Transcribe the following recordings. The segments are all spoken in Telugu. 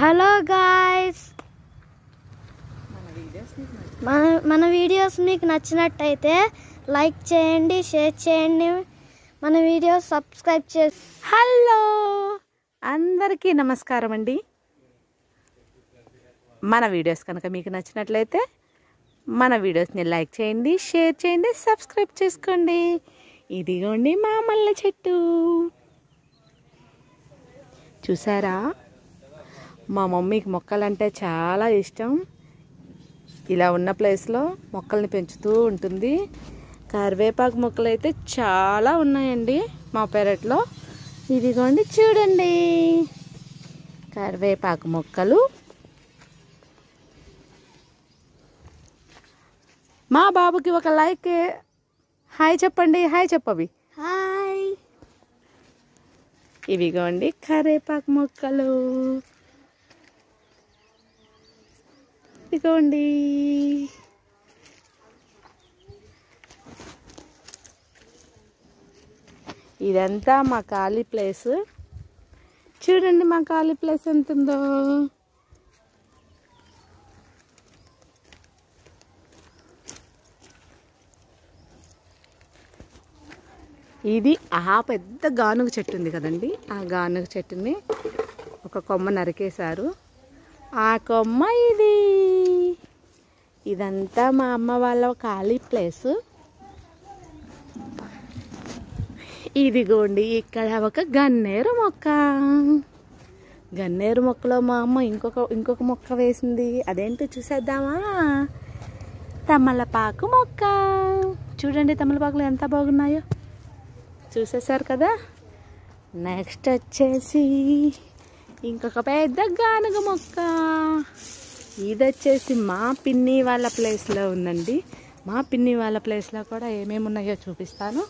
హలో గాయ్స్, మన వీడియోస్ మీకు నచ్చినట్టయితే లైక్ చేయండి, షేర్ చేయండి, మన వీడియోస్ సబ్స్క్రైబ్ చేసి. హలో అందరికీ నమస్కారం అండి. మన వీడియోస్ కనుక మీకు నచ్చినట్లయితే మన వీడియోస్ని లైక్ చేయండి, షేర్ చేయండి, సబ్స్క్రైబ్ చేసుకోండి. ఇదిగోండి మా మల్ల చెట్టు చూసారా. మా మమ్మీకి మొక్కలంటే చాలా ఇష్టం. ఇలా ఉన్న ప్లేస్లో మొక్కల్ని పెంచుతూ ఉంటుంది. కరివేపాకు మొక్కలు అయితే చాలా ఉన్నాయండి మా పెరట్లో. ఇదిగోండి చూడండి కరివేపాకు మొక్కలు. మా బాబుకి ఒక లైక్, హాయ్ చెప్పండి, హాయ్ చెప్పవి. హాయ్. ఇవిగోండి కరివేపాకు మొక్కలు. ఇదిగోండి ఇదంతా మా ఖాళీ ప్లేస్. చూడండి మా ఖాళీ ప్లేస్ ఎంత ఉందో. ఇది ఆ పెద్ద గానుగ చెట్టు ఉంది కదండి, ఆ గానుగ చెట్టుని ఒక కొమ్మ నరికేశారు. ఆ కొమ్మ ఇది. ఇదంతా మా అమ్మ వాళ్ళ ఖాళీ ప్లేస్. ఇదిగోండి ఇక్కడ ఒక గన్నేరు మొక్క. గన్నేరు మొక్కలో మా అమ్మ ఇంకొక మొక్క వేసింది. అదేంటో చూసేద్దామా. తమలపాకు మొక్క. చూడండి తమలపాకులు ఎంత బాగున్నాయో. చూసేసారు కదా. నెక్స్ట్ వచ్చేసి ఇంకొక పెద్ద గానుగ మొక్క. ఇది వచ్చేసి మా పిన్ని వాళ్ళ ప్లేస్లో ఉందండి. మా పిన్ని వాళ్ళ ప్లేస్లో కూడా ఏమేమి ఉన్నాయో చూపిస్తాను.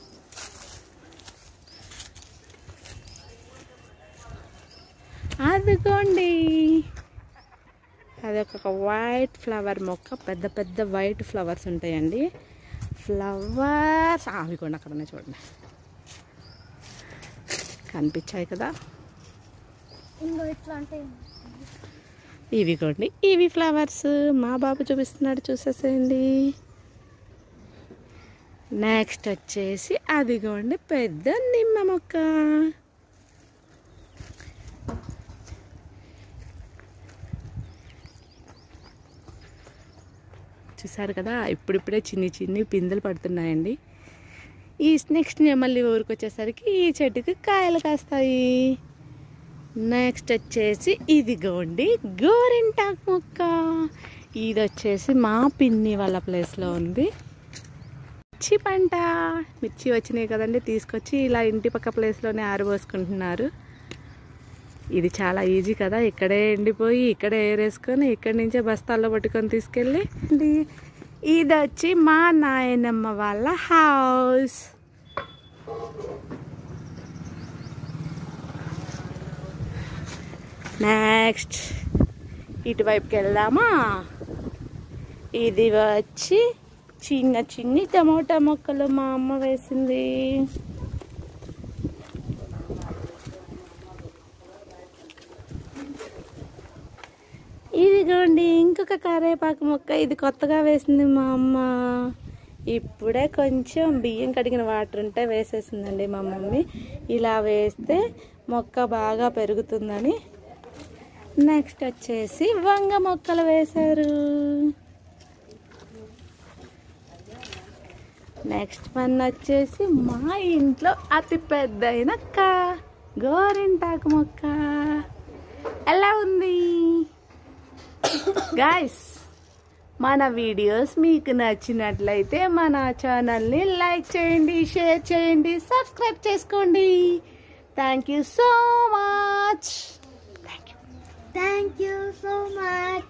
అదిగోండి అదొక వైట్ ఫ్లవర్ మొక్క. పెద్ద పెద్ద వైట్ ఫ్లవర్స్ ఉంటాయండి. ఫ్లవర్స్ అవి కూడా అక్కడ ఉన్నాయి చూడండి, కనిపించాయి కదా. ఇవిగోండి ఇవి ఫ్లవర్స్. మా బాబు చూపిస్తున్నాడు, చూసేసేయండి. నెక్స్ట్ వచ్చేసి అదిగోండి పెద్ద నిమ్మ మొక్క. చూసారు కదా, ఇప్పుడిప్పుడే చిన్ని పిందెలు పడుతున్నాయండి. ఈ నెక్స్ట్ మళ్ళీ ఊరికి వచ్చేసరికి ఈ చెట్టుకి కాయలు కాస్తాయి. నెక్స్ట్ వచ్చేసి ఇదిగోండి గోరింటాకు మొక్క. ఇది వచ్చేసి మా పిన్ని వాళ్ళ ప్లేస్లో ఉంది. మిర్చి పంట. మిర్చి వచ్చినాయి కదండి, తీసుకొచ్చి ఇలా ఇంటి పక్క ప్లేస్లోనే ఆరబోసుకుంటున్నారు. ఇది చాలా ఈజీ కదా. ఇక్కడే ఎండిపోయి ఇక్కడే ఏరేసుకొని ఇక్కడి నుంచే బస్తాల్లో పట్టుకొని తీసుకెళ్ళి. ఇది వచ్చి మా నాయనమ్మ వాళ్ళ హౌస్. నెక్స్ట్ ఇటువైపుకి వెళ్దామా. ఇది వచ్చి చిన్ని టమోటా మొక్కలు మా అమ్మ వేసింది. ఇదిగోండి ఇంకొక కరివేపాకు మొక్క. ఇది కొత్తగా వేసింది మా అమ్మ. ఇప్పుడే కొంచెం బియ్యం కడిగిన వాటర్ ఉంటే వేసేసిందండి మా మమ్మీ. ఇలా వేస్తే మొక్క బాగా పెరుగుతుందని. నెక్స్ట్ వచ్చేసి వంగ మొక్కలు వేశారు. నెక్స్ట్ వన్ వచ్చేసి మా ఇంట్లో అతి పెద్దయిన గోరింటాకు మొక్క. ఎలా ఉంది గాయ్స్? మన వీడియోస్ మీకు నచ్చినట్లయితే మన ఛానల్ని లైక్ చేయండి, షేర్ చేయండి, సబ్స్క్రైబ్ చేసుకోండి. Thank you so much. Thank you so much.